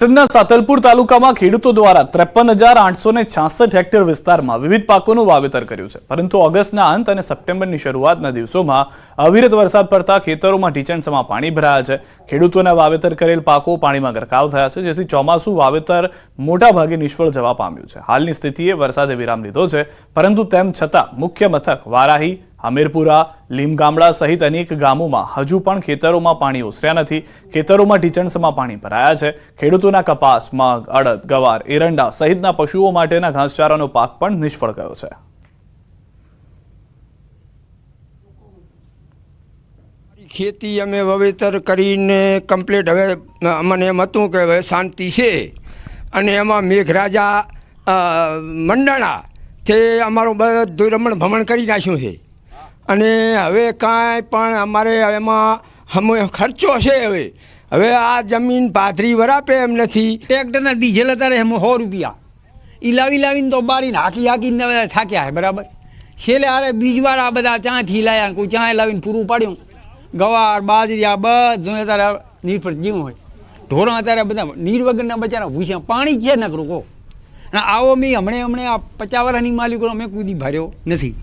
સાતલપુર તાલુકામાં ખેડૂતો દ્વારા 53,866 હેક્ટર વિસ્તારમાં વિવિધ પાકોનું વાવેતર કર્યું છે, પરંતુ ઓગસ્ટના અંત અને સપ્ટેમ્બરની શરૂઆતના દિવસોમાં અવિરત વરસાદ પડતા ખેતરોમાં ઢીચણસમાં પાણી ભરાયા છે। ખેડૂતોના વાવેતર કરેલ પાકો પાણીમાં ગરકાવ થયા છે, જેથી ચોમાસુ વાવેતર મોટાભાગે નિષ્ફળ જવા પામ્યું છે। હાલની સ્થિતિએ વરસાદે વિરામ લીધો છે, પરંતુ તેમ છતાં મુખ્ય મથક વારાહી, હમીરપુરા, લીમગામડા સહિત અનેક ગામોમાં હજુ પણ ખેતરોમાં પાણી ઓસર્યા નથી। ખેતરોમાં ઢીચણસમાં પાણી ભરાયા છે। ખેડૂતોના કપાસ, મગ, અડદ, ગવાર, એરંડા સહિતના પશુઓ માટેના ઘાસચારાનો પાક પણ નિષ્ફળ ગયો છે। ખેતી અમે વાવેતર કરીને કમ્પ્લીટ હવે અમને એમ હતું કે હવે શાંતિ છે, અને એમાં મેઘરાજા મંડાણા તે અમારું બધું રમણ ભમણ કરી નાખ્યું છે, અને હવે કાંઈ પણ અમારે એમાં ખર્ચો છે। હવે આ જમીન પાથરી વરાપે એમ નથી। ટ્રેક્ટરના ડીઝલ અત્યારે 100 રૂપિયા એ લાવીને તો બારીને હાકીને બધા થાક્યા છે બરાબર। છેલ્લે અરે બીજવાર આ બધા ચાંથી લાયા, કોઈ ચાંય લાવીને પૂરું પાડ્યું। ગવાર, બાજરી આ બધું અત્યારે નીર પર જીવું હોય। ઢોરો અત્યારે બધા નીર વગરના બચારા ભૂસ્યા, પાણી છે નકરું કહો। અને આવો મેં હમણે આ 50 વર્ષની માલિકો અમે કૂદી ભર્યો નથી।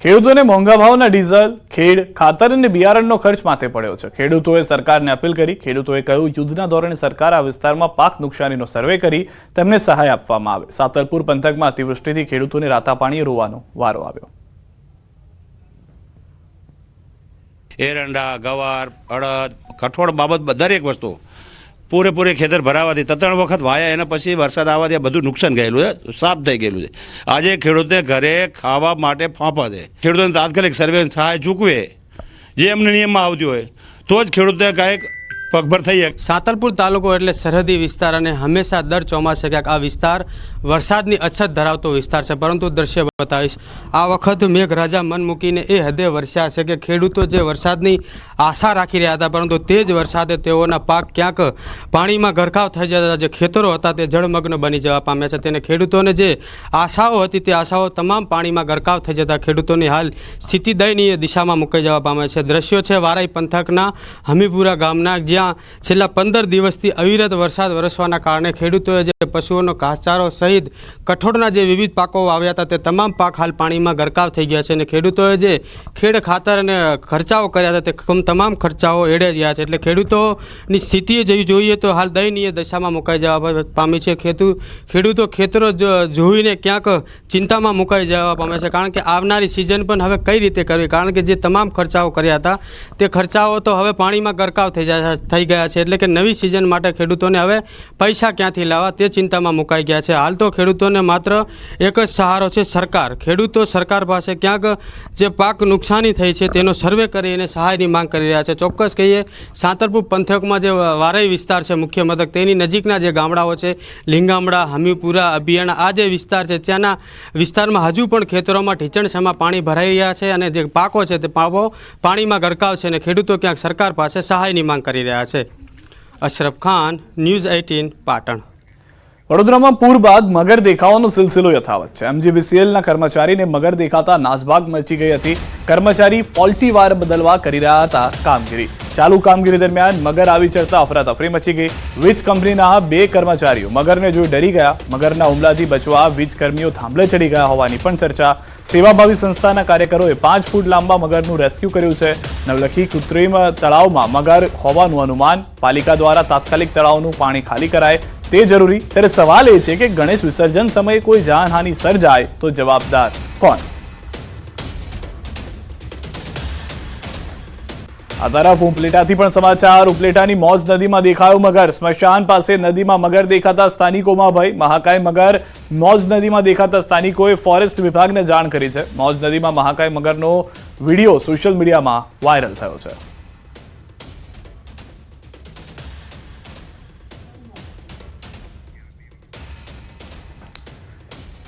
ખેડૂતોને મોંઘા ભાવના ડીઝલ, ખેડ, ખાતર અને બિયારણનો ખર્ચ માથે પડ્યો છે। ખેડૂતોએ સરકારને અપીલ કરી। ખેડૂતોએ કહ્યું, યુદ્ધના ધોરણે સરકાર આ વિસ્તારમાં પાક નુકસાનીનો સર્વે કરી તેમને સહાય આપવામાં આવે। સાતલપુર પંથકમાં અતિવૃષ્ટિથી ખેડૂતોને રાતા પાણીએ રોવાનો વારો આવ્યો। એરંડા, ગવાર, અડદ, કઠોળ બાબત દરેક વસ્તુ પૂરેપૂરી ખેતર ભરાવાથી 3 વખત વાયા, એના પછી વરસાદ આવવાથી બધું નુકસાન ગયેલું છે, સાફ થઈ ગયેલું છે। આજે ખેડૂતને ઘરે ખાવા માટે ફાંફા છે। ખેડૂતોને તાત્કાલિક સર્વે સહાય ચૂકવે, જે એમને નિયમમાં આવતી હોય તો જ ખેડૂતને કાંઈક પગભર થઈ શકે। સાતલપુર તાલુકો એટલે સરહદી વિસ્તાર, અને હંમેશા દર ચોમાસે ક્યાંક આ વિસ્તાર વરસાદની અછત ધરાવતો વિસ્તાર છે, પરંતુ દ્રશ્ય બતાવીશ। આ વખત મેઘરાજા મન મૂકીને એ હદે વરસ્યા છે કે ખેડૂતો જે વરસાદની આશા રાખી રહ્યા હતા, પરંતુ તે જ વરસાદે તેઓના પાક ક્યાંક પાણીમાં ગરકાવ થઈ જતા, જે ખેતરો હતા તે જળમગ્ન બની જવા પામ્યા છે। તેને ખેડૂતોને જે આશાઓ હતી તે આશાઓ તમામ પાણીમાં ગરકાવ થઈ જતા ખેડૂતોની હાલ સ્થિતિ દયનીય દિશામાં મુકાઈ જવા પામે છે। દ્રશ્યો છે વારાઈ પંથકના હમીરપુરા ગામના, જ્યાં છેલ્લા 15 દિવસથી અવિરત વરસાદ વરસવાના કારણે ખેડૂતોએ જે પશુઓનો ઘાસચારો સહિત કઠોળના જે વિવિધ પાકો વાવ્યા હતા તે તમામ પાક હાલ પાણીમાં ગરકાવ થઈ ગયા છે, અને ખેડૂતોએ જે ખેડ, ખાતર અને ખર્ચાઓ કર્યા હતા તે તમામ ખર્ચાઓ એડે ગયા છે। એટલે ખેડૂતોની સ્થિતિ જોઈએ તો હાલ દયનીય દશામાં મુકાઈ જવા પામી છે। ખેડૂતો ખેતરો જોઈને ક્યાંક ચિંતામાં મુકાઈ જવા પામે છે, કારણ કે આવનારી સિઝન પણ હવે કઈ રીતે કરવી, કારણ કે જે તમામ ખર્ચાઓ કર્યા હતા તે ખર્ચાઓ તો હવે પાણીમાં ગરકાવ થઈ ગયા છે। એટલે કે નવી સિઝન માટે ખેડૂતોને હવે પૈસા ક્યાંથી લાવવા તે ચિંતામાં મુકાઈ ગયા છે। હાલ તો ખેડૂતોને માત્ર એક જ સહારો છે સરકાર। ખેડૂતો સરકાર પાસે ક્યાંક જે પાક નુકસાની થઈ છે તેનો સર્વે કરીને સહાયની માંગ કરી રહ્યા છે। ચોક્કસ કહીએ, સાતલપુર પંથકમાં જે વારાઈ વિસ્તાર છે મુખ્ય મથક, તેની નજીકના જે ગામડાઓ છે, લીમગામડા, હમીરપુરા, અભિયાણા, આ જે વિસ્તાર છે ત્યાંના વિસ્તારમાં હજુ પણ ખેતરોમાં ઢીચણસામાં પાણી ભરાઈ રહ્યા છે, અને જે પાકો છે તે પાકો પાણીમાં ગરકાવ છે, અને ખેડૂતો ક્યાંક સરકાર પાસે સહાયની માંગ કરી રહ્યા છે। અશરફ ખાન, ન્યૂઝ 18, પાટણ। વડોદરામાં પૂર બાદ મગર દેખાવાનો સિલસિલો યથાવત છે। MGVCLના કર્મચારીને મગર દેખાતા નાસભાગ મચી ગઈ હતી। કર્મચારી ફોલ્ટી વાયર બદલવા કરી રહ્યા હતા કામગીરી। ચાલુ કામગીરી દરમિયાન મગર આવી ચડતા અફરાતફરી મચી ગઈ। વીજ કંપનીના 2 કર્મચારીઓ મગરને જોઈ ડરી ગયા। મગરના હુમલાથી બચવા વીજ કર્મીઓ થાંભલે ચડી ગયા હોવાની પણ ચર્ચા। સેવાભાવી સંસ્થાના કાર્યકરોએ 5 ફૂટ લાંબા મગરનું રેસ્ક્યુ કર્યું છે। નવલખી કૃત્રિમ તળાવમાં મગર હોવાનું અનુમાન। પાલિકા દ્વારા તાત્કાલિક તળાવનું પાણી ખાલી કરાય તે જરૂરી। ત્યારે સવાલ એ છે કે ગણેશ વિસર્જન સમયે કોઈ જાનહાનિ સર્જાય તો જવાબદાર કોણ? આ તરફ ઉપલેટાથી પણ સમાચાર। ઉપલેટાની મોજ નદીમાં દેખાયો મગર। સ્મશાન પાસે નદીમાં મગર દેખાતા સ્થાનિકોમાં ભય। મહાકાય મગર મોજ નદીમાં દેખાતા સ્થાનિકોએ ફોરેસ્ટ વિભાગને જાણ કરી છે। મોજ નદીમાં મહાકાય મગરનો વિડીયો સોશિયલ મીડિયામાં વાયરલ થયો છે।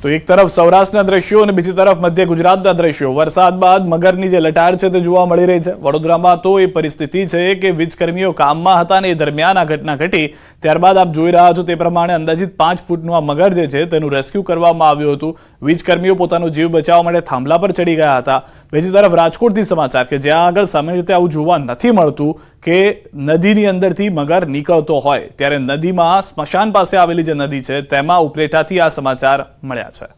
તો એક તરફ સૌરાષ્ટ્રના દ્રશ્યો અને બીજી તરફ મધ્ય ગુજરાતના દ્રશ્યો. વરસાદ બાદ મગરની જે લટાર છે તે જોવા મળી રહી છે. વડોદરામાં તો એ પરિસ્થિતિ છે કે વીજકર્મીઓ કામમાં હતા અને એ દરમિયાન આ ઘટના ઘટી. ત્યારબાદ આપ જોઈ રહ્યા છો તે પ્રમાણે અંદાજિત 5 ફૂટનું આ મગર જે છે તેનું રેસ્ક્યુ કરવામાં આવ્યું હતું. વીજકર્મીઓ પોતાનો જીવ બચાવવા માટે થાંભલા પર ચડી ગયા હતા. બીજી તરફ રાજકોટથી સમાચાર કે જ્યાં આગળ સામાન્ય રીતે આવું જોવા નથી મળતું કે નદીની અંદરથી મગર નીકળતો હોય, ત્યારે નદીમાં સ્મશાન પાસે આવેલી જે નદી છે તેમાં ઉપલેટાથી આ સમાચાર મળ્યા છે.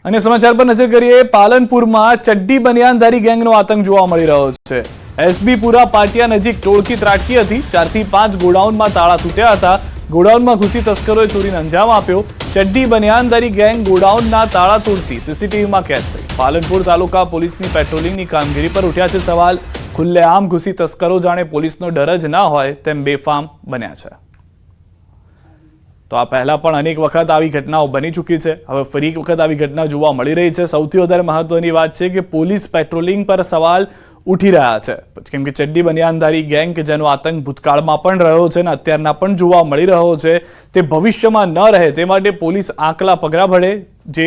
અને સમાચાર પર નજર કરીએ. પાલનપુરમાં ચડ્ડી બનિયાનધારી ગેંગનો આતંક જોવા મળી રહ્યો છે. એસબીપુરા પાટિયા નજીક ટોળકી ત્રાટકી હતી. 4 થી 5 ગોડાઉનમાં તાળા તૂટ્યા હતા. ગોડાઉનમાં ઘૂસી તસ્કરોએ ચોરીને અંજામ આપ્યો. ચડ્ડી બનિયાનધારી ગેંગ ગોડાઉનના તાળા તોડતી સીસીટીવીમાં કેદ થઈ. પાલનપુર તાલુકા પોલીસની પેટ્રોલિંગની કામગીરી પર ઉઠ્યા છે સવાલ. ખુલ્લેઆમ ઘૂસી તસ્કરો જાણે પોલીસનો ડર જ ના હોય તેમ બેફામ બન્યા છે. તો આ પહેલા પણ અનેક વખત આવી ઘટનાઓ બની ચૂકી છે. હવે ફરી એક વખત આવી ઘટના જોવા મળી રહી છે. સૌથી વધારે મહત્વની વાત છે કે પોલીસ પેટ્રોલિંગ પર સવાલ ઉઠી રહ્યા છે, કેમ કે ચડ્ડી બનિયાનધારી ગેંગ કે જેનો આતંક ભૂતકાળમાં પણ રહ્યો છે અને અત્યારના પણ જોવા મળી રહ્યો છે, તે ભવિષ્યમાં ન રહે તે માટે પોલીસ આંકલા પગલા ભળે. જે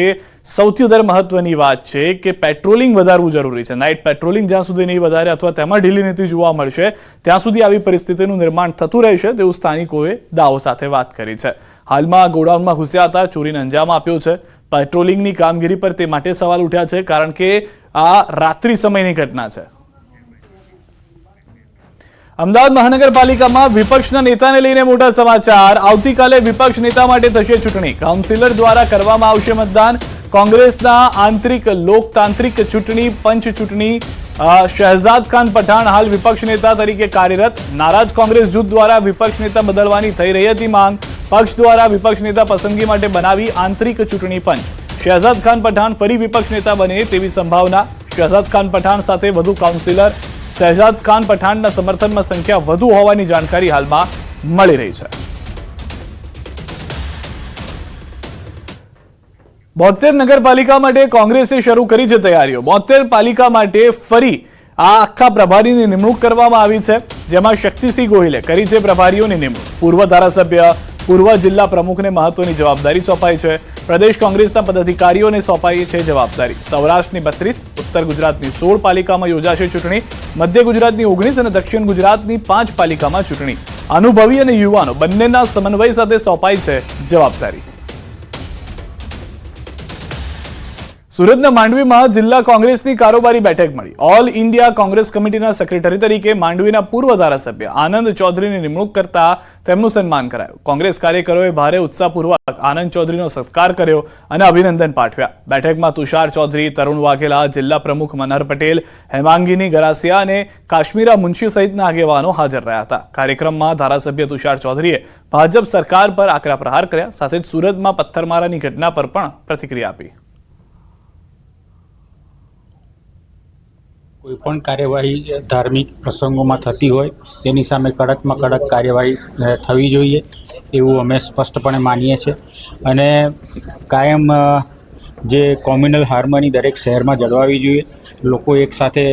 સૌથી વધારે મહત્વની વાત છે કે પેટ્રોલિંગ વધારવું જરૂરી છે. નાઇટ પેટ્રોલિંગ જ્યાં સુધી નહીં વધારે અથવા તેમાં ઢીલી નીતિ જોવા મળશે ત્યાં સુધી આવી પરિસ્થિતિનું નિર્માણ થતું રહેશે તેવું સ્થાનિકોએ દાવો સાથે વાત કરી છે. હાલમાં ગોડાઉનમાં ઘૂસ્યા હતા, ચોરીને અંજામ આપ્યો છે. પેટ્રોલિંગની કામગીરી પર તે માટે સવાલ ઉઠ્યા છે કારણ કે આ રાત્રિ સમયની ઘટના છે. અમદાવાદ મહાનગરપાલિકામાં વિપક્ષના નેતાને લઈને મોટા સમાચાર. આવતીકાલે વિપક્ષ નેતા માટે થશે ચૂંટણી. કાઉન્સિલર દ્વારા કરવામાં આવશે મતદાન. કોંગ્રેસના આંતરિક લોકતાંત્રિક ચૂંટણી પંચ ચૂંટણી. શહેજાદ ખાન પઠાણ હાલ વિપક્ષ નેતા તરીકે કાર્યરત. નારાજ કોંગ્રેસ જૂથ દ્વારા વિપક્ષ નેતા બદલવાની થઈ રહી હતી માંગ. પક્ષ દ્વારા વિપક્ષ નેતા પસંદગી માટે બનાવી આંતરિક ચૂંટણી પંચ. શહેજાદ ખાન પઠાણ ફરી વિપક્ષ નેતા બને તેવી સંભાવના. શહેજાદ ખાન પઠાણ સાથે વધુ કાઉન્સિલર. શહેજાદ ખાન પઠાણના સમર્થનમાં સંખ્યા વધુ હોવાની જાણકારી હાલમાં મળી રહી છે. 72 નગરપાલિકા માટે કોંગ્રેસે શરૂ કરી છે તૈયારીઓ. 72 પાલિકા માટે ફરી આ આખા પ્રભારીની નિમણૂક કરવામાં આવી છે, જેમાં શક્તિસિંહ ગોહિલે કરી છે પ્રભારીઓની નિમણૂક. પૂર્વ ધારાસભ્ય, પૂર્વ જિલ્લા પ્રમુખને મહત્વની જવાબદારી સોંપાઈ છે. પ્રદેશ કોંગ્રેસના પદાધિકારીઓને સોંપાઈ છે જવાબદારી. સૌરાષ્ટ્રની 32, ઉત્તર ગુજરાતની 16 પાલિકામાં યોજાશે ચૂંટણી. મધ્ય ગુજરાતની 19 અને દક્ષિણ ગુજરાતની 5 પાલિકામાં ચૂંટણી. અનુભવી અને યુવાનો બંનેના સમન્વય સાથે સોંપાઈ છે જવાબદારી. સુરતના માંડવીમાં જિલ્લા કોંગ્રેસની કારોબારી બેઠક મળી. ઓલ ઇન્ડિયા કોંગ્રેસ કમિટીના સેક્રેટરી તરીકે માંડવીના પૂર્વ ધારાસભ્ય આનંદ ચૌધરીની નિમણૂક કરતા તેમનું સન્માન કરાયું. કોંગ્રેસ કાર્યકરોએ ભારે ઉત્સાહપૂર્વક આનંદ ચૌધરીનો સત્કાર કર્યો અને અભિનંદન પાઠવ્યા. બેઠકમાં તુષાર ચૌધરી, તરુણ વાઘેલા, જિલ્લા પ્રમુખ મનહર પટેલ, હેમાંગીની ગરાસિયા અને કાશ્મીરા મુનશી સહિતના આગેવાનો હાજર રહ્યા હતા. કાર્યક્રમમાં ધારાસભ્ય તુષાર ચૌધરીએ ભાજપ સરકાર પર આકરા પ્રહાર કર્યા, સાથે જ સુરતમાં પથ્થરમારાની ઘટના પર પણ પ્રતિક્રિયા આપી. કોઈ પણ કાર્યવાહી ધાર્મિક પ્રસંગોમાં થતી હોય તેની સામે કડકમાં કડક કાર્યવાહી થવી જોઈએ એવું અમે સ્પષ્ટપણે માનીએ છીએ. અને કાયમ જે કોમ્યુનલ હાર્મની દરેક શહેરમાં જળવાવી જોઈએ. લોકો એક સાથે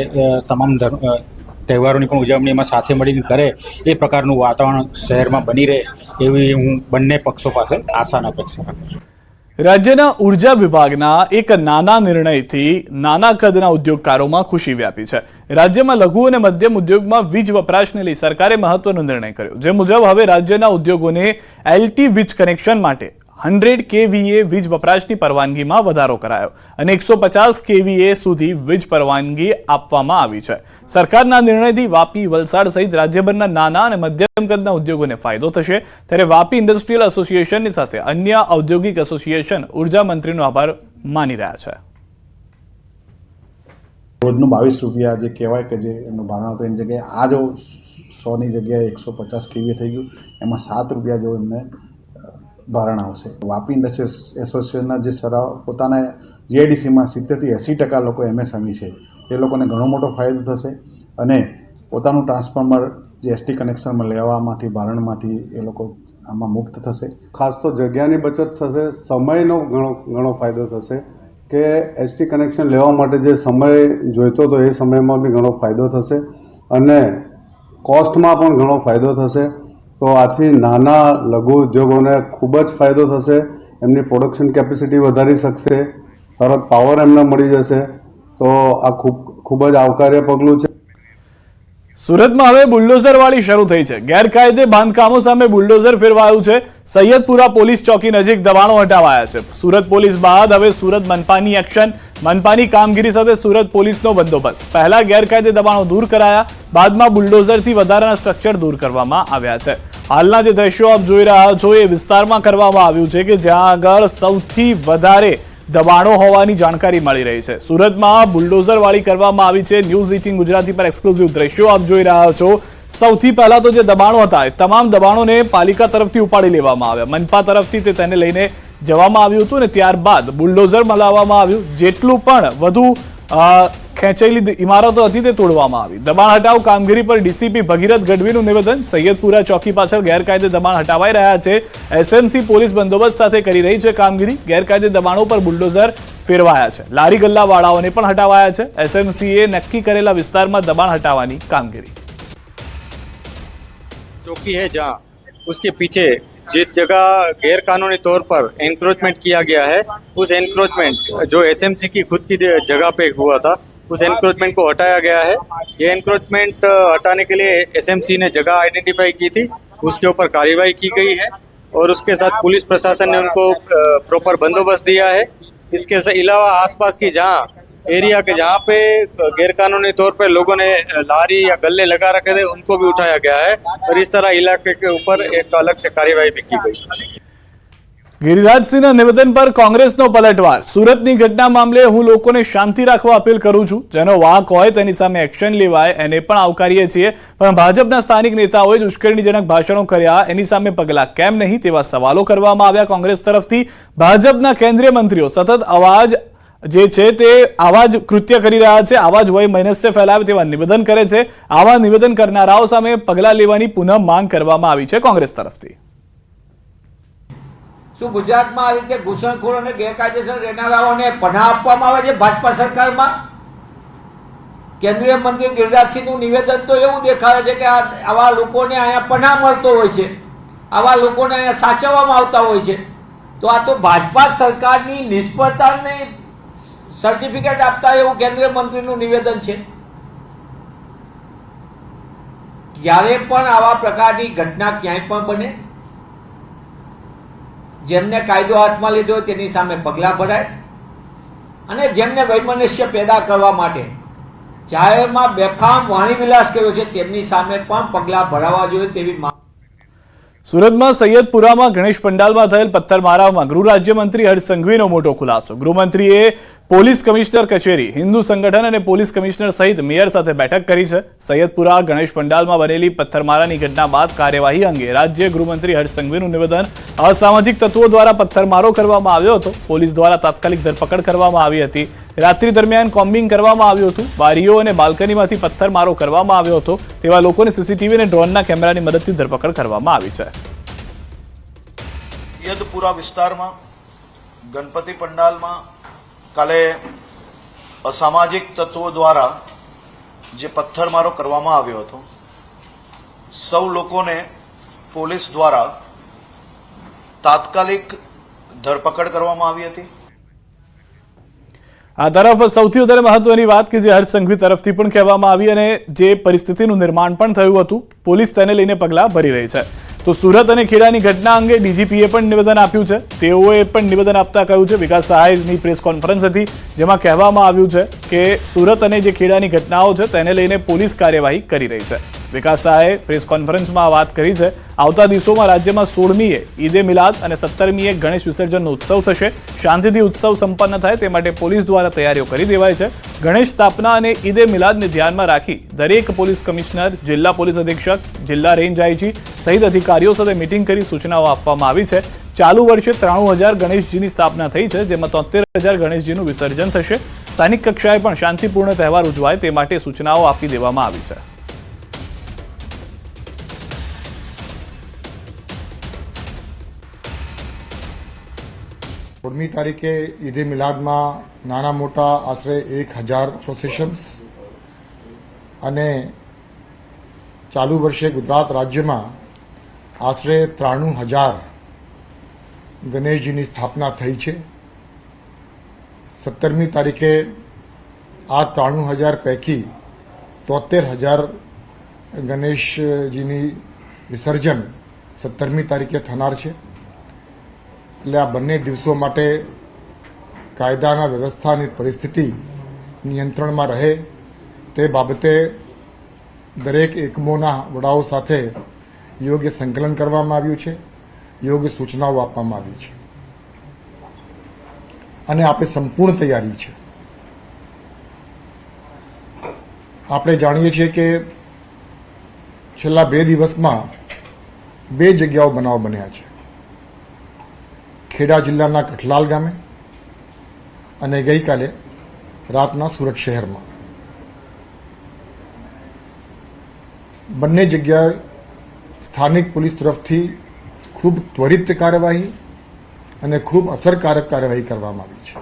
તમામ તહેવારોની પણ ઉજવણીમાં સાથે મળીને કરે એ પ્રકારનું વાતાવરણ શહેરમાં બની રહે એવી હું બંને પક્ષો પાસે આશા અને અપેક્ષા રાખું છું. રાજ્યના ઉર્જા વિભાગના એક નાના નિર્ણયથી નાના કદના ઉદ્યોગકારોમાં ખુશી વ્યાપી છે. રાજ્યમાં લઘુ અને મધ્યમ ઉદ્યોગમાં વીજ વપરાશને લઈ સરકારે મહત્વનો નિર્ણય કર્યો, જે મુજબ હવે રાજ્યના ઉદ્યોગોને એલટી વીજ કનેક્શન માટે 100 kVA વીજ વપરાશની પરવાનગીમાં વધારો કરાયો અને 150 kVA સુધી વીજ પરવાનગી આપવામાં આવી છે. સરકારના નિર્ણયથી વાપી, વલસાડ સહિત રાજ્યભરના નાના અને મધ્યમ કદના ઉદ્યોગોને ફાયદો થશે. ત્યારે વાપી ઇન્ડસ્ટ્રીયલ એસોસિએશનની સાથે અન્ય ઔદ્યોગિક એસોસિએશન ઉર્જા મંત્રીનો આભાર માની રહ્યા છે. રોજનું 22 રૂપિયા જે કહેવાય કે જે એનું ભારણ હતું એની જગ્યાએ આ જો 100ની જગ્યાએ 150 kVA થઈ ગયું, એમાં 7 રૂપિયા જો એમને ભારણ આવશે. વાપી ઇન્ડસ્ટ્રીયલ એસોસિએશનના જે પોતાના જીઆઈડીસીમાં 70થી 80% લોકો એમએસએમઈ છે, એ લોકોને ઘણો મોટો ફાયદો થશે અને પોતાનું ટ્રાન્સફોર્મર જે એસટી કનેક્શનમાં લેવામાંથી ભારણમાંથી એ લોકો આમાં મુક્ત થશે. ખાસ તો જગ્યાની બચત થશે, સમયનો ઘણો ફાયદો થશે કે એસટી કનેક્શન લેવા માટે જે સમય જોઈતો હતો એ સમયમાં બી ઘણો ફાયદો થશે અને કોસ્ટમાં પણ ઘણો ફાયદો થશે. તો આથી નાના લઘુ ઉદ્યોગોને ખૂબ જ ફાયદો થશે. એમની પ્રોડક્શન કેપેસિટી વધારી શકશે, તરત પાવર એમને મળી જશે. તો આ ખૂબ જ આવકાર્ય પગલું છે. સુરતમાં હવે બુલડોઝર વાળી શરૂ થઈ છે. ગેરકાયદે બાંધકામો સામે બુલડોઝર ફેરવાયું છે. સૈયદપુરા પોલીસ ચોકી નજીક દબાણો હટાવાયા છે. સુરત પોલીસ બાદ હવે સુરત મનપાની એક્શન. મનપાની કામગીરી સાથે સુરત પોલીસનો બંદોબસ્ત. પહેલા ગેરકાયદે દબાણો દૂર કરાયા, બાદમાં બુલડોઝરથી વધારાના સ્ટ્રક્ચર દૂર કરવામાં આવ્યા છે. હાલના જે દ્રશ્યો આપ જોઈ રહ્યા છો એ વિસ્તારમાં કરવામાં આવ્યું છે કે જ્યાં આગળ સૌથી વધારે દબાણો હોવાની જાણકારી મળી રહી છે. સુરતમાં બુલડોઝર વાળી કરવામાં આવી છે. ન્યૂઝ 18 ગુજરાતી પર એક્સક્લુઝિવ દ્રશ્યો આપ જોઈ રહ્યા છો. સૌથી પહેલા તો જે દબાણો હતા એ તમામ દબાણોને પાલિકા તરફથી ઉપાડી લેવામાં આવ્યા. મનપા તરફથી તેને લઈને જવામાં આવ્યું હતું અને ત્યારબાદ બુલડોઝરમાં લાવવામાં આવ્યું. જેટલું પણ વધુ ખેંચાયેલી ઇમારતો હતી તે તોડવામાં આવી. દબાણ હટાવ કામગીરી પર ડીસીપી ભગીરથ ગઢવીનું નિવેદન. સૈયદપુરા ચોકી પાછળ ગેરકાયદે દબાણ હટાવાઈ રહ્યા છે. એસએમસી પોલીસ બંદોબસ્ત સાથે કરી રહી છે કામગીરી. ગેરકાયદે દબાણો પર બુલડોઝર ફેરવાયા છે. લારી ગલ્લાવાળાઓને પણ હટાવાયા છે. એસએમસીએ નક્કી કરેલા વિસ્તારમાં દબાણ હટાવવાની કામગીરી. चौकी है जहाँ उसके पीछे जिस जगह गैर कानूनी तौर पर एनक्रोचमेंट किया गया है, उस एनक्रोचमेंट जो एसएमसी की खुद की जगह पे हुआ था, उस एनक्रोचमेंट को हटाया गया है. ये एनक्रोचमेंट हटाने के लिए एसएमसी ने जगह आइडेंटिफाई की थी, उसके ऊपर कार्रवाई की गई है और उसके साथ पुलिस प्रशासन ने उनको प्रॉपर बंदोबस्त दिया है. इसके अलावा आसपास की जहाँ एरिया के जहाँ पे गैरकानूनी तौर पे लोगों ने लारी या गल्ले लगा रखे थे, उनको भी उठाया गया है और इस तरह इलाके के ऊपर एक अलग से कार्यवाही भी की गई. ગિરિરાજસિંહના નિવેદન પર કોંગ્રેસનો પલટવાર. સુરતની ઘટના મામલે હું લોકોને શાંતિ રાખવા અપીલ કરું છું. જેનો વાંક હોય તેની સામે એક્શન લેવાય એને પણ આવકારીએ છીએ, પણ ભાજપના સ્થાનિક નેતાઓએ જ ઉશ્કેરણીજનક ભાષણો કર્યા, એની સામે પગલાં કેમ નહીં તેવા સવાલો કરવામાં આવ્યા કોંગ્રેસ તરફથી. ભાજપના કેન્દ્રીય મંત્રીઓ સતત અવાજ જે છે તે આવા જ કૃત્ય કરી રહ્યા છે, આવા જ વય મનસ્ય ફેલાવે તેવા નિવેદન કરે છે. આવા નિવેદન કરનારાઓ સામે પગલાં લેવાની પુનઃ માંગ કરવામાં આવી છે કોંગ્રેસ તરફથી. શું ગુજરાતમાં આ રીતે ઘૂસણખોર અને ગેરકાયદેસર રહેનારાઓને પનાહ આપવામાં આવે છે ભાજપા સરકારમાં? કેન્દ્રીય મંત્રી ગિરિરાજસિંહનું નિવેદન તો એવું દેખાડે છે કે આવા લોકોને અહીંયા પનાહ મળતો હોય છે, આવા લોકોને અહીંયા સાચવવામાં આવતા હોય છે. તો આ તો ભાજપા સરકારની નિષ્ફળતાને સર્ટિફિકેટ આપતા એવું કેન્દ્રીય મંત્રીનું નિવેદન છે. જ્યારે પણ આવા પ્રકારની ઘટના ક્યાંય પણ બને, જેમને કાયદો હાથમાં લીધો હોય તેની સામે પગલાં ભરાય અને જેમને વૈમનસ્ય પેદા કરવા માટે જાહેરમાં બેફામ વાણીવિલાસ કર્યો છે તેમની સામે પણ પગલાં ભરાવા જોઈએ તેવી માંગ. સુરતમાં સૈયદપુરામાં ગણેશ પંડાલમાં થયેલ પથ્થરમારામાં ગૃહ રાજ્યમંત્રી હર્ષ સંઘવીનો મોટો ખુલાસો. ગૃહમંત્રીએ પોલીસ કમિશનર કચેરી, હિન્દુ સંગઠન અને પોલીસ કમિશનર સહિત મેયર સાથે બેઠક કરી છે. સૈયદપુરા ગણેશ પંડાલમાં બનેલી પથ્થરમારાની ઘટના બાદ કાર્યવાહી અંગે રાજ્ય ગૃહમંત્રી હર્ષ સંઘવીનું નિવેદન. અસામાજિક તત્વો દ્વારા પથ્થરમારો કરવામાં આવ્યો હતો. પોલીસ દ્વારા તાત્કાલિક ધરપકડ કરવામાં આવી હતી. રાત્રિ દરમિયાન કોમ્બિંગ કરવામાં આવ્યું હતું. બારીઓ અને બાલ્કનીમાંથી પથ્થરમારો કરવામાં આવ્યો હતો. તેવા લોકોને સીસીટીવી અને ડ્રોનના કેમેરાની મદદથી ધરપકડ કરવામાં આવી છે. સૈયદપુરા વિસ્તારમાં ગણપતિ પંડાલમાં કાલે અસામાજિક તત્વો દ્વારા જે પથ્થરમારો કરવામાં આવ્યો હતો, સૌ લોકોને પોલીસ દ્વારા તાત્કાલિક ધરપકડ કરવામાં આવી હતી. આ તરફ સૌથી વધારે મહત્વની વાત કે જે હર્ષ સંઘવી તરફથી પણ કહેવામાં આવી અને જે પરિસ્થિતિનું નિર્માણ પણ થયું હતું, પોલીસ તેને લઈને પગલાં ભરી રહી છે. તો સુરત અને ખેડાની ઘટના અંગે ડીજીપીએ પણ નિવેદન આપ્યું છે. તેઓએ પણ નિવેદન આપતા કહ્યું છે, વિકાસ સહાયની પ્રેસ કોન્ફરન્સ હતી જેમાં કહેવામાં આવ્યું છે કે સુરત અને જે ખેડાની ઘટનાઓ છે તેને લઈને પોલીસ કાર્યવાહી કરી રહી છે. વિકાસ સહાયે પ્રેસ કોન્ફરન્સમાં વાત કરી છે. આવતા દિવસોમાં રાજ્યમાં 16મીએ ઈદે મિલાદ અને 17મીએ ગણેશ વિસર્જનનો ઉત્સવ થશે. શાંતિથી ઉત્સવ સંપન્ન થાય તે માટે પોલીસ દ્વારા તૈયારીઓ કરી દેવાય છે. ગણેશ સ્થાપના અને ઈદે મિલાદને ધ્યાનમાં રાખી દરેક પોલીસ કમિશનર, જિલ્લા પોલીસ અધિક્ષક, જિલ્લા રેન્જ આઈજી સહિત અધિકારીઓ સાથે મીટિંગ કરી સૂચનાઓ આપવામાં આવી છે. ચાલુ વર્ષે 93,000 ગણેશજીની સ્થાપના થઈ છે, જેમાં 73,000 ગણેશજીનું વિસર્જન થશે. સ્થાનિક કક્ષાએ પણ શાંતિપૂર્ણ તહેવાર ઉજવાય તે માટે સૂચનાઓ આપી દેવામાં આવી છે. 16મી તારીખે ઈદે મિલાદમાં નાના મોટા આશરે 1,000 પ્રોસેશન્સ અને ચાલુ વર્ષે ગુજરાત રાજ્યમાં આશરે 93,000 ગણેશજીની સ્થાપના થઈ છે. 17મી તારીખે આ 93,000 પૈકી 73,000 ગણેશજીની વિસર્જન 17મી તારીખે થનાર છે. એટલે આ બંને દિવસો માટે કાયદાના વ્યવસ્થાની પરિસ્થિતિ નિયંત્રણમાં રહે તે બાબતે દરેક એકમોના વડાઓ સાથે યોગ્ય સંકલન કરવામાં આવ્યું છે, યોગ્ય સૂચનાઓ આપવામાં આવી છે અને આપણે સંપૂર્ણ તૈયારી છે. આપણે જાણીએ છીએ કે છેલ્લા 2 દિવસમાં 2 જગ્યાઓ બનાવ બન્યા છે. ખેડા જિલ્લાના કઠલાલ ગામે અને ગઈકાલે રાતના સુરત શહેરમાં. બંને જગ્યાએ સ્થાનિક પોલીસ તરફથી ખૂબ ત્વરિત કાર્યવાહી અને ખૂબ અસરકારક કાર્યવાહી કરવામાં આવી છે.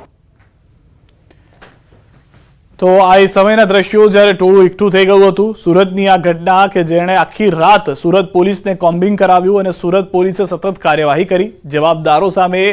તો આ એ સમયના દ્રશ્યો જ્યારે ટોળું એકઠું થઈ ગયું હતું. સુરતની આ ઘટના કે જેણે આખી રાત સુરત પોલીસને કોમ્બિંગ કરાવ્યું અને સુરત પોલીસે સતત કાર્યવાહી કરી. જવાબદારો સામે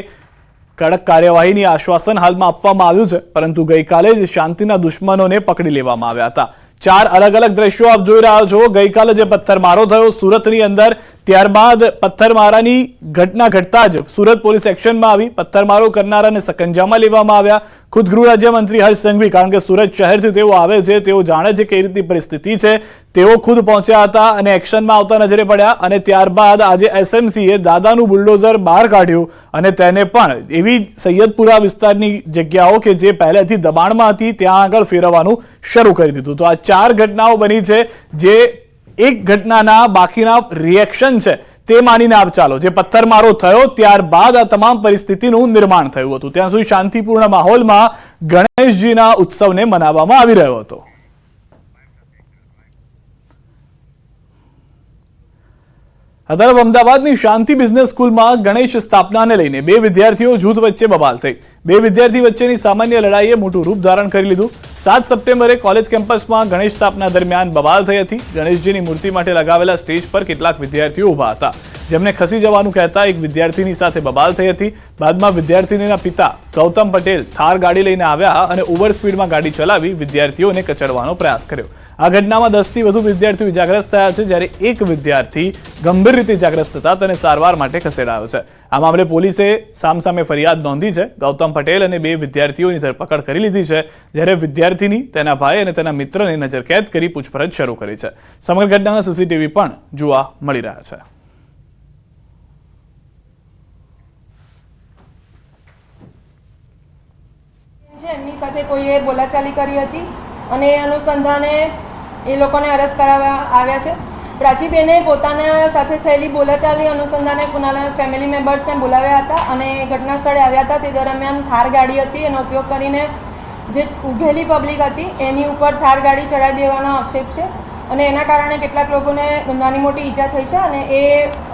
કડક કાર્યવાહીની આશ્વાસન હાલમાં આપવામાં આવ્યું છે, પરંતુ ગઈકાલે જ શાંતિના દુશ્મનોને પકડી લેવામાં આવ્યા હતા. 4 અલગ અલગ દ્રશ્યો આપ જોઈ રહ્યા છો. ગઈકાલે જે પથ્થરમારો થયો સુરતની અંદર, ત્યારબાદ પથ્થરમારાની ઘટના ઘટતા જ સુરત પોલીસ એક્શનમાં આવી. પથ્થરમારો કરનારાને સકંજામાં લેવામાં આવ્યા. ખુદ ગૃહ રાજ્યમંત્રી હર્ષ સંઘવી, કારણ કે સુરત શહેરથી તેઓ આવે છે, તેઓ જાણે છે કઈ રીતની પરિસ્થિતિ છે, તેઓ ખુદ પહોંચ્યા હતા અને એક્શનમાં આવતા નજરે પડ્યા. અને ત્યારબાદ આજે એસએમસીએ દાદાનું બુલડોઝર બહાર કાઢ્યું અને તેને પણ એવી સૈયદપુરા વિસ્તારની જગ્યાઓ કે જે પહેલેથી દબાણમાં હતી ત્યાં આગળ ફેરવવાનું શરૂ કરી દીધું. તો આ 4 ઘટનાઓ બની છે, જે એક ઘટનાના બાકીના રિએક્શન છે તે માનીને આપ ચાલો. જે પથ્થરમારો થયો ત્યારબાદ આ તમામ પરિસ્થિતિનું નિર્માણ થયું હતું. ત્યાં સુધી શાંતિપૂર્ણ માહોલમાં ગણેશજીના ઉત્સવને મનાવવામાં આવી રહ્યો હતો. અત્યારે અમદાવાદની શાંતિ બિઝનેસ સ્કૂલમાં ગણેશ સ્થાપનાને લઈને 2 વિદ્યાર્થીઓ જૂથ વચ્ચે બબાલ થઈ. 2 વિદ્યાર્થી વચ્ચેની સામાન્ય લડાઈએ મોટું રૂપ ધારણ કરી લીધું. 7 સપ્ટેમ્બરે કોલેજ કેમ્પસમાં ગણેશ સ્થાપના દરમિયાન બબાલ થઈ હતી. ગણેશજીની મૂર્તિ માટે લગાવેલા સ્ટેજ પર કેટલાક વિદ્યાર્થીઓ ઊભા હતા, જેમને ખસી જવાનું કહેતા એક વિદ્યાર્થીની સાથે બબાલ થઈ હતી. બાદમાં વિદ્યાર્થીનીના પિતા ગૌતમ પટેલ થાર ગાડી લઈને આવ્યા અને ઓવર સ્પીડમાં ગાડી ચલાવી વિદ્યાર્થીઓને કચડવાનો પ્રયાસ કર્યો. આ ઘટનામાં 10થી વધુ વિદ્યાર્થીઓ ઇજાગ્રસ્ત થયા છે, જ્યારે એક વિદ્યાર્થી ગંભીર રીતે ઇજાગ્રસ્ત થતા તેને સારવાર માટે ખસેડાયો છે. આ મામલે પોલીસે સામસામે ફરિયાદ નોંધી છે. ગૌતમ પટેલ અને 2 વિદ્યાર્થીઓની ધરપકડ કરી લીધી છે, જ્યારે વિદ્યાર્થીની તેના ભાઈ અને તેના મિત્રને નજરકેદ કરી પૂછપરછ શરૂ કરી છે. સમગ્ર ઘટનાના સીસીટીવી પણ જોવા મળી રહ્યા છે. એમની સાથે કોઈએ બોલાચાલી કરી હતી અને એ અનુસંધાને એ લોકોને અરેસ્ટ કરાવવા આવ્યા છે. પ્રાચીબેને પોતાના સાથે થયેલી બોલાચાલી અનુસંધાને પોતાના ફેમિલી મેમ્બર્સને બોલાવ્યા હતા અને ઘટના સ્થળે આવ્યા હતા. તે દરમિયાન થાર ગાડી હતી, એનો ઉપયોગ કરીને જે ઊભેલી પબ્લિક હતી એની ઉપર થાર ગાડી ચડાવી દેવાનો આક્ષેપ છે અને એના કારણે કેટલાક લોકોને નાની મોટી ઈજા થઈ છે. અને એ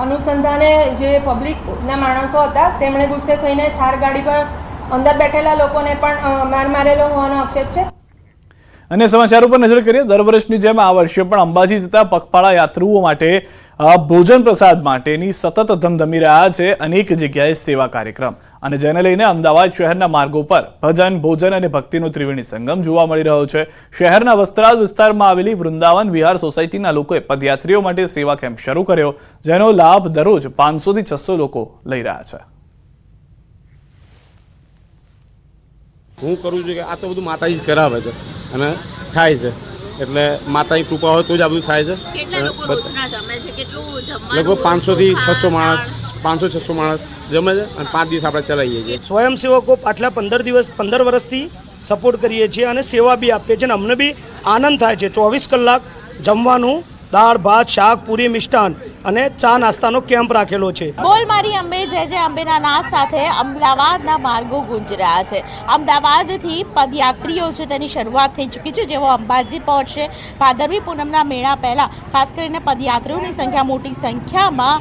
અનુસંધાને જે પબ્લિકના માણસો હતા તેમણે ગુસ્સે થઈને થાર ગાડી પર અંદર બેઠેલા લોકોને પણ માર મારેલો હોવાનો આક્ષેપ છે. અને સમાચારો પર નજર કરીએ. દર વર્ષની જેમ આ વર્ષે પણ અંબાજી જતા પગપાળા યાત્રુઓ માટે ભોજન પ્રસાદ માટેની સતત ધમધમી રહ્યા છે અનેક જગ્યાએ સેવા કાર્યક્રમ, અને જેને લઈને અમદાવાદ શહેરના માર્ગો પર ભજન, ભોજન અને ભક્તિનો ત્રિવેણી સંગમ જોવા મળી રહ્યો છે. શહેરના વસ્ત્રાલ વિસ્તારમાં આવેલી વૃંદાવન વિહાર સોસાયટીના લોકોએ પદયાત્રીઓ માટે સેવા કેમ્પ શરૂ કર્યો, જેનો લાભ દરરોજ 500 થી 600 લોકો લઈ રહ્યા છે. હું કરું છું કે આ તો બધું માતાજી જ કરાવે છે અને થાય છે, એટલે માતાની કૃપા હોય તો જ આ બધું થાય છે. લગભગ 500 થી 600 માણસ 500-600 માણસ જમે છે અને 5 દિવસ આપણે ચલાવીએ છીએ. સ્વયંસેવકો પાછલા 15 વર્ષથી સપોર્ટ કરીએ છીએ અને સેવા બી આપીએ છીએ અને અમને બી આનંદ થાય છે. 24 કલાક જમવાનું, દાળ ભાત શાક પૂરી મિષ્ટાન અને ચા નાસ્તાનો કેમ્પ રાખેલો છે. બોલ મારી અંબે જય જય અંબેના નાદ સાથે અમદાવાદના માર્ગો ગુંજી રહ્યા છે. અમદાવાદથી પદયાત્રીઓ છે તેની શરૂઆત થઈ ચૂકી છે. જેઓ અંબાજી પહોંચશે ભાદરવી પૂનમના મેળા પહેલા ખાસ કરીને પદયાત્રીઓની સંખ્યા મોટી સંખ્યામાં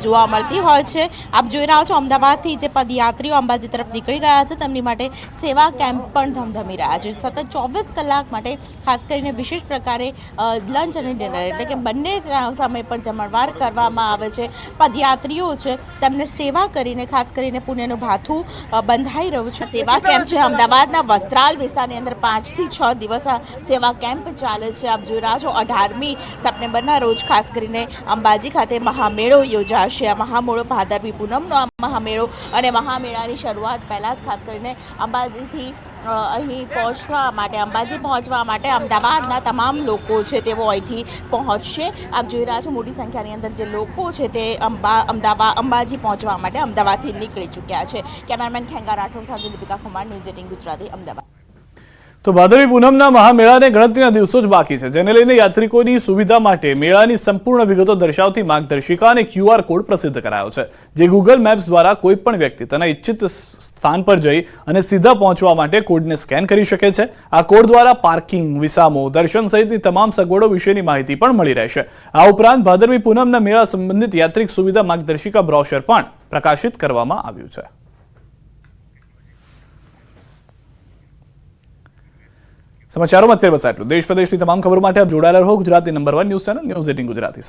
જોવા મળતી હોય છે. આપ જોઈ રહ્યા છો અમદાવાદથી જે પદયાત્રીઓ અંબાજી તરફ નીકળી ગયા છે તેમની માટે સેવા કેમ્પ પણ ધમધમી રહ્યા છે. સતત 24 કલાક માટે ખાસ કરીને વિશેષ પ્રકારે લંચ અને ડિનર એટલે કે બંને સમય પર જમણવાર કરવામાં આવે છે. પદયાત્રીઓ છે તેમને સેવા કરીને ખાસ કરીને પુણ્યનું ભાથું બંધાઈ રહ્યું છે. સેવા કેમ્પ છે અમદાવાદના વસ્ત્રાલ વિસ્તારની અંદર 5 થી 6 દિવસ આ સેવા કેમ્પ ચાલે છે. આપ જોઈ રહ્યા છો 18મી સપ્ટેમ્બરના રોજ ખાસ કરીને અંબાજી ખાતે મહામેળો યોજાશે. આ મહામેળો ભાદરવી પૂનમનો આ મહામેળો અને મહામેળાની શરૂઆત પહેલાં જ ખાસ કરીને અંબાજીથી અહીં અંબાજી પહોંચવા માટે અમદાવાદના તમામ લોકો છે તેઓ અહીંથી પહોંચશે. આપ જોઈ રહ્યા છો મોટી સંખ્યાની અંદર જે લોકો છે તે અંબાજી પહોંચવા માટે અમદાવાદથી નીકળી ચૂક્યા છે. કેમેરામેન ખેંગા રાઠોડ સાથે દીપિકા કુમાર, ન્યૂઝ 18 ગુજરાતી, અમદાવાદ. તો ભાદરવી પૂનમના મહામેળાને ગણતરીના દિવસો જ બાકી છે, જેને લઈને યાત્રિકોની સુવિધા માટે મેળાની સંપૂર્ણ વિગતો દર્શાવતી માર્ગદર્શિકા અને QR કોડ પ્રસિદ્ધ કરાયો છે, જે ગૂગલ મેપ્સ દ્વારા કોઈ પણ વ્યક્તિ તેના ઇચ્છિત સ્થાન પર જઈ અને સીધા પહોંચવા માટે કોડને સ્કેન કરી શકે છે. આ કોડ દ્વારા પાર્કિંગ, વિસામો, દર્શન સહિતની તમામ સગવડો વિશેની માહિતી પણ મળી રહેશે. આ ઉપરાંત ભાદરવી પૂનમના મેળા સંબંધિત યાત્રિક સુવિધા માર્ગદર્શિકા બ્રોશર પણ પ્રકાશિત કરવામાં આવ્યું છે. સમાચારોમાં અત્યારે બસ આટલું. દેશ પ્રદેશની તમામ ખબરો માટે આપ જોડાયેલા રહો Gujarati number 1 news channel news 18 Gujarati.